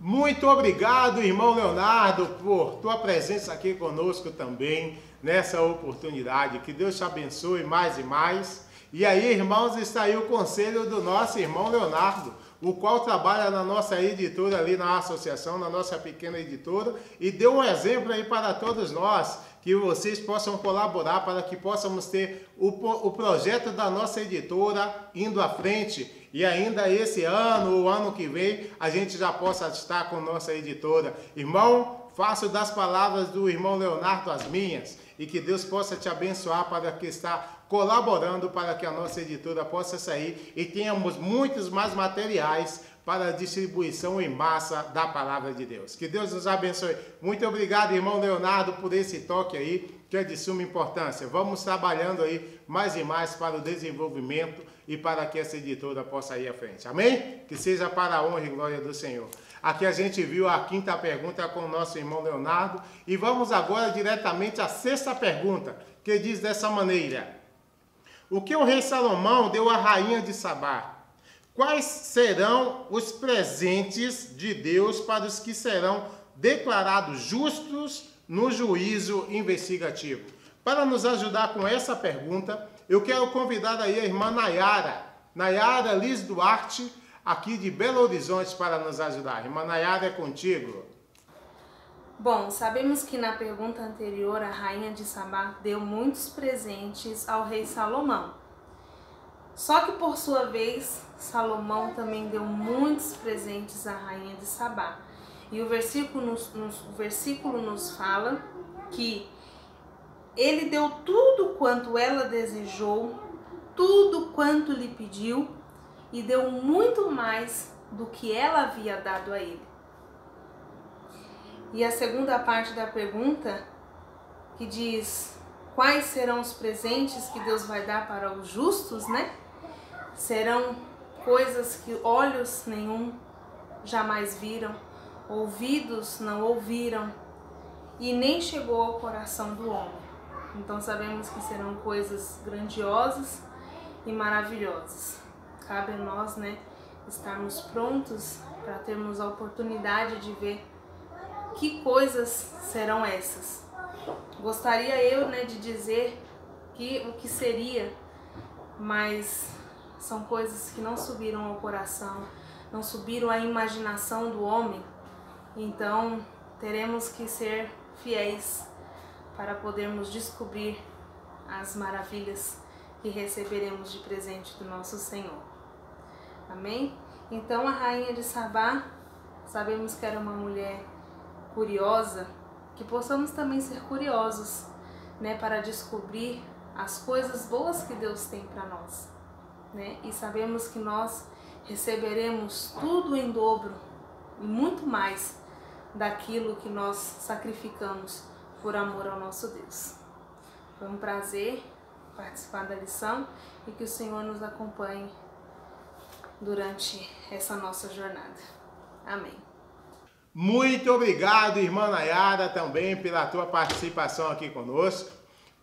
Muito obrigado, irmão Leonardo, por tua presença aqui conosco também, nessa oportunidade. Que Deus te abençoe mais e mais. E aí, irmãos, está aí o conselho do nosso irmão Leonardo, o qual trabalha na nossa editora ali na associação, na nossa pequena editora, e deu um exemplo aí para todos nós, que vocês possam colaborar para que possamos ter o projeto da nossa editora indo à frente. E ainda esse ano, o ano que vem, a gente já possa estar com nossa editora. Irmão, faço das palavras do irmão Leonardo as minhas, e que Deus possa te abençoar para que está colaborando para que a nossa editora possa sair e tenhamos muitos mais materiais para a distribuição em massa da palavra de Deus. Que Deus nos abençoe. Muito obrigado, irmão Leonardo, por esse toque aí, que é de suma importância. Vamos trabalhando aí mais e mais para o desenvolvimento e para que essa editora possa ir à frente. Amém? Que seja para a honra e glória do Senhor. Aqui a gente viu a quinta pergunta com o nosso irmão Leonardo. E vamos agora diretamente à sexta pergunta, que diz dessa maneira: o que o rei Salomão deu à rainha de Sabá? Quais serão os presentes de Deus para os que serão declarados justos no juízo investigativo? Para nos ajudar com essa pergunta, eu quero convidar aí a irmã Nayara Liz Duarte, aqui de Belo Horizonte, para nos ajudar. Irmã Nayara, é contigo. Bom, sabemos que na pergunta anterior a rainha de Sabá deu muitos presentes ao rei Salomão. Só que por sua vez, Salomão também deu muitos presentes à rainha de Sabá. E o versículo nos fala que ele deu tudo quanto ela desejou, tudo quanto lhe pediu, e deu muito mais do que ela havia dado a ele. E a segunda parte da pergunta, que diz: quais serão os presentes que Deus vai dar para os justos, né? Serão coisas que olhos nenhum jamais viram, ouvidos não ouviram, e nem chegou ao coração do homem. Então sabemos que serão coisas grandiosas e maravilhosas. Cabe a nós, né, estarmos prontos para termos a oportunidade de ver que coisas serão essas. Gostaria eu, né, de dizer o que seria, mas são coisas que não subiram ao coração, não subiram à imaginação do homem. Então teremos que ser fiéis para podermos descobrir as maravilhas que receberemos de presente do nosso Senhor. Amém? Então a rainha de Sabá, sabemos que era uma mulher curiosa, que possamos também ser curiosos, né, para descobrir as coisas boas que Deus tem para nós, né? E sabemos que nós receberemos tudo em dobro e muito mais daquilo que nós sacrificamos por amor ao nosso Deus. Foi um prazer participar da lição e que o Senhor nos acompanhe durante essa nossa jornada. Amém. Muito obrigado, irmã Nayara, também pela tua participação aqui conosco,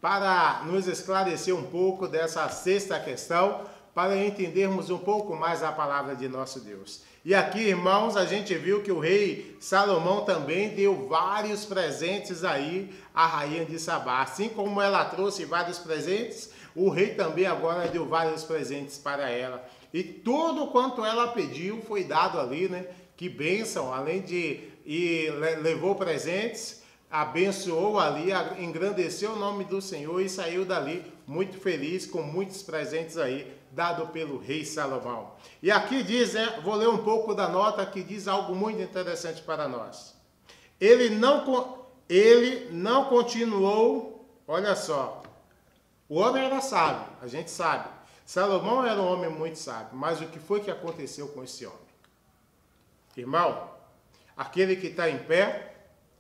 para nos esclarecer um pouco dessa sexta questão, para entendermos um pouco mais a palavra de nosso Deus. E aqui, irmãos, a gente viu que o rei Salomão também deu vários presentes aí à rainha de Sabá. Assim como ela trouxe vários presentes, o rei também agora deu vários presentes para ela. E tudo quanto ela pediu foi dado ali, né? Que bênção, além de levou presentes, abençoou ali, engrandeceu o nome do Senhor e saiu dali muito feliz, com muitos presentes aí, dado pelo rei Salomão. E aqui diz, vou ler um pouco da nota que diz algo muito interessante para nós. Ele não continuou, olha só, o homem era sábio, a gente sabe. Salomão era um homem muito sábio, mas o que foi que aconteceu com esse homem? Irmão, aquele que está em pé,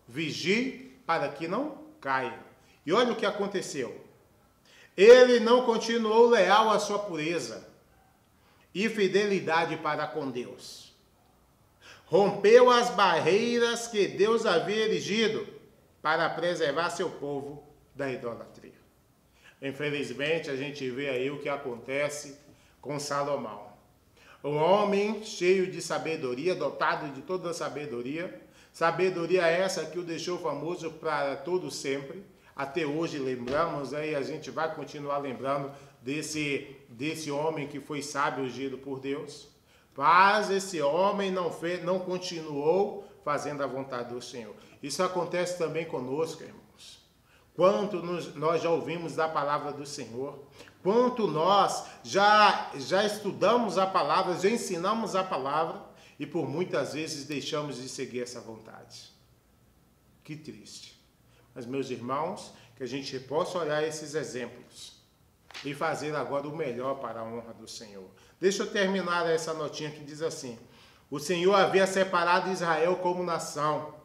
vigie para que não caia. E olha o que aconteceu. Ele não continuou leal à sua pureza e fidelidade para com Deus. Rompeu as barreiras que Deus havia erigido para preservar seu povo da idolatria. Infelizmente, a gente vê aí o que acontece com Salomão. Um homem cheio de sabedoria, dotado de toda a sabedoria. Sabedoria essa que o deixou famoso para todo sempre. Até hoje lembramos, e a gente vai continuar lembrando desse homem que foi sábio, ungido por Deus. Mas esse homem não continuou fazendo a vontade do Senhor. Isso acontece também conosco, irmãos. Quanto nós já ouvimos da palavra do Senhor, quanto nós já estudamos a palavra, já ensinamos a palavra, e por muitas vezes deixamos de seguir essa vontade. Que triste. Mas, meus irmãos, que a gente possa olhar esses exemplos e fazer agora o melhor para a honra do Senhor. Deixa eu terminar essa notinha que diz assim: o Senhor havia separado Israel como nação,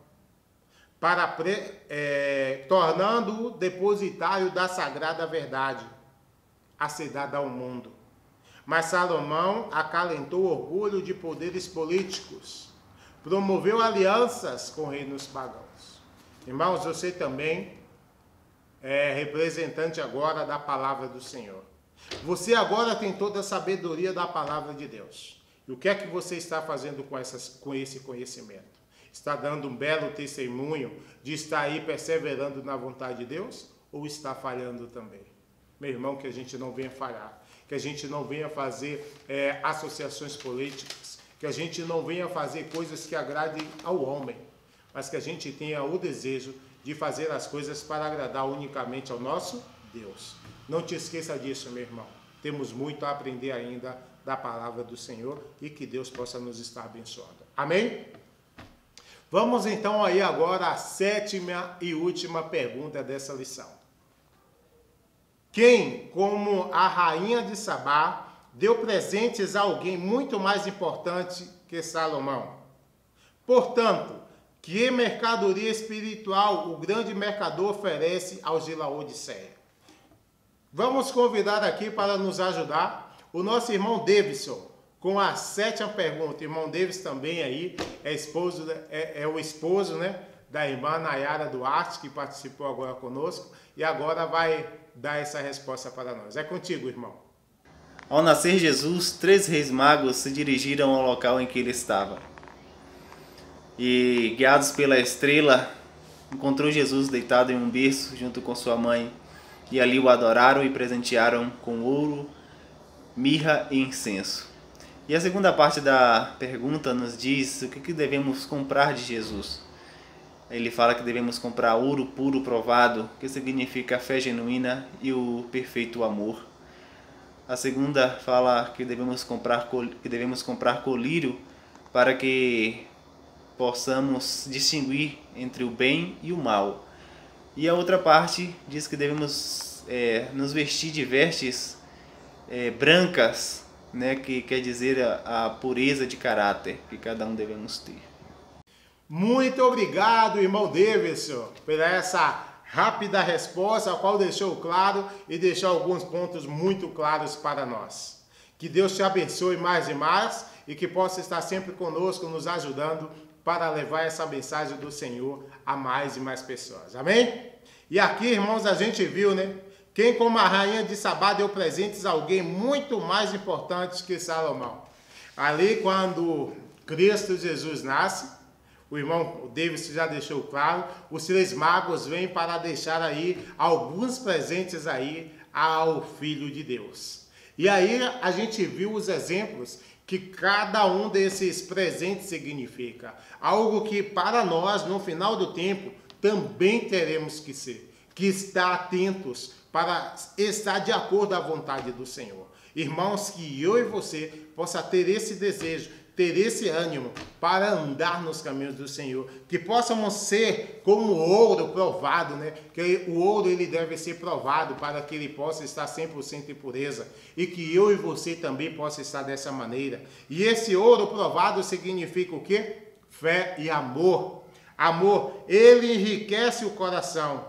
tornando-o depositário da sagrada verdade, a ser dada ao mundo. Mas Salomão acalentou o orgulho de poderes políticos, promoveu alianças com reinos pagãos. Irmãos, você também é representante agora da palavra do Senhor. Você agora tem toda a sabedoria da palavra de Deus. E o que é que você está fazendo com esse conhecimento? Está dando um belo testemunho de estar aí perseverando na vontade de Deus? Ou está falhando também? Meu irmão, que a gente não venha falhar. Que a gente não venha fazer associações políticas. Que a gente não venha fazer coisas que agradem ao homem. Mas que a gente tenha o desejo de fazer as coisas para agradar unicamente ao nosso Deus. Não te esqueça disso, meu irmão. Temos muito a aprender ainda da palavra do Senhor e que Deus possa nos estar abençoando. Amém? Vamos então aí agora à 7ª e última pergunta dessa lição. Quem, como a rainha de Sabá, deu presentes a alguém muito mais importante que Salomão? Portanto, que mercadoria espiritual o grande mercador oferece aos de Laodiceia? Vamos convidar aqui para nos ajudar o nosso irmão Davidson com a 7ª pergunta. Irmão Davidson também aí é o esposo, né, da irmã Nayara Duarte, que participou agora conosco e agora vai dar essa resposta para nós. É contigo, irmão. Ao nascer Jesus, 3 reis magos se dirigiram ao local em que ele estava. E, guiados pela estrela, encontrou Jesus deitado em um berço junto com sua mãe. E ali o adoraram e presentearam com ouro, mirra e incenso. E a segunda parte da pergunta nos diz o que devemos comprar de Jesus. Ele fala que devemos comprar ouro puro provado, que significa a fé genuína e o perfeito amor. A segunda fala que devemos comprar colírio para que possamos distinguir entre o bem e o mal. E a outra parte diz que devemos nos vestir de vestes brancas, né, que quer dizer a pureza de caráter que cada um devemos ter. Muito obrigado, irmão Davidson, por essa rápida resposta, a qual deixou claro e deixou alguns pontos muito claros para nós. Que Deus te abençoe mais e mais e que possa estar sempre conosco, nos ajudando para levar essa mensagem do Senhor a mais e mais pessoas. Amém? E aqui, irmãos, a gente viu, né? Quem, como a rainha de Sabá, deu presentes a alguém muito mais importante que Salomão. Ali, quando Cristo Jesus nasce, o irmão Davis já deixou claro, os 3 magos vêm para deixar aí alguns presentes aí ao Filho de Deus. E aí a gente viu os exemplos que cada um desses presentes significa. Algo que para nós, no final do tempo, também teremos que ser. Que estar atentos para estar de acordo à vontade do Senhor. Irmãos, que eu e você possa ter esse desejo, ter esse ânimo para andar nos caminhos do Senhor, que possamos ser como ouro provado, né? Que o ouro ele deve ser provado para que ele possa estar 100% em pureza e que eu e você também possa estar dessa maneira. E esse ouro provado significa o quê? Fé e amor. Amor, ele enriquece o coração,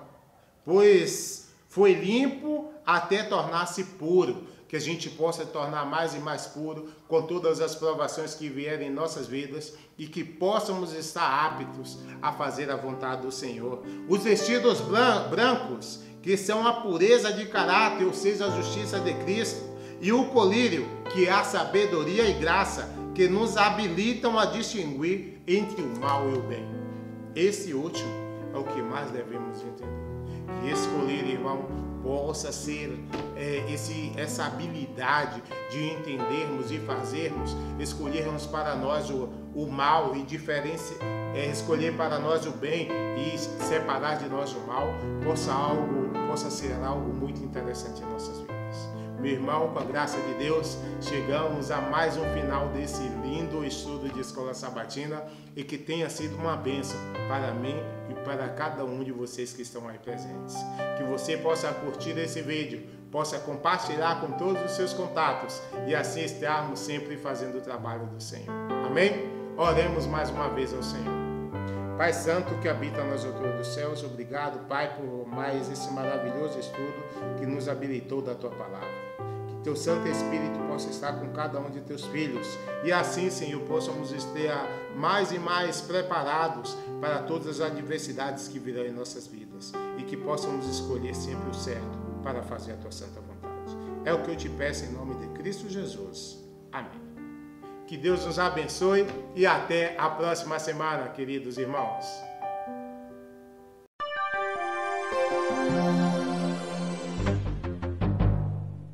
pois foi limpo até tornar-se puro. Que a gente possa tornar mais e mais puro com todas as provações que vierem em nossas vidas e que possamos estar aptos a fazer a vontade do Senhor. Os vestidos brancos, que são a pureza de caráter, ou seja, a justiça de Cristo, e o colírio, que é a sabedoria e graça, que nos habilitam a distinguir entre o mal e o bem. Esse último é o que mais devemos entender. Que esse colírio, irmão, possa ser essa habilidade de entendermos e fazermos, escolhermos para nós o mal e escolher para nós o bem e separar de nós o mal, possa ser algo muito interessante em nossas vidas. Meu irmão, com a graça de Deus, chegamos a mais um final desse lindo estudo de Escola Sabatina e que tenha sido uma bênção para mim e para cada um de vocês que estão aí presentes. Que você possa curtir esse vídeo, possa compartilhar com todos os seus contatos e assim estarmos sempre fazendo o trabalho do Senhor. Amém? Oremos mais uma vez ao Senhor. Pai Santo que habita nas alturas dos céus, obrigado, Pai, por mais esse maravilhoso estudo que nos habilitou da Tua Palavra. Que Teu Santo Espírito possa estar com cada um de teus filhos. E assim, Senhor, possamos estar mais e mais preparados para todas as adversidades que virão em nossas vidas. E que possamos escolher sempre o certo para fazer a tua santa vontade. É o que eu te peço em nome de Cristo Jesus. Amém. Que Deus nos abençoe e até a próxima semana, queridos irmãos.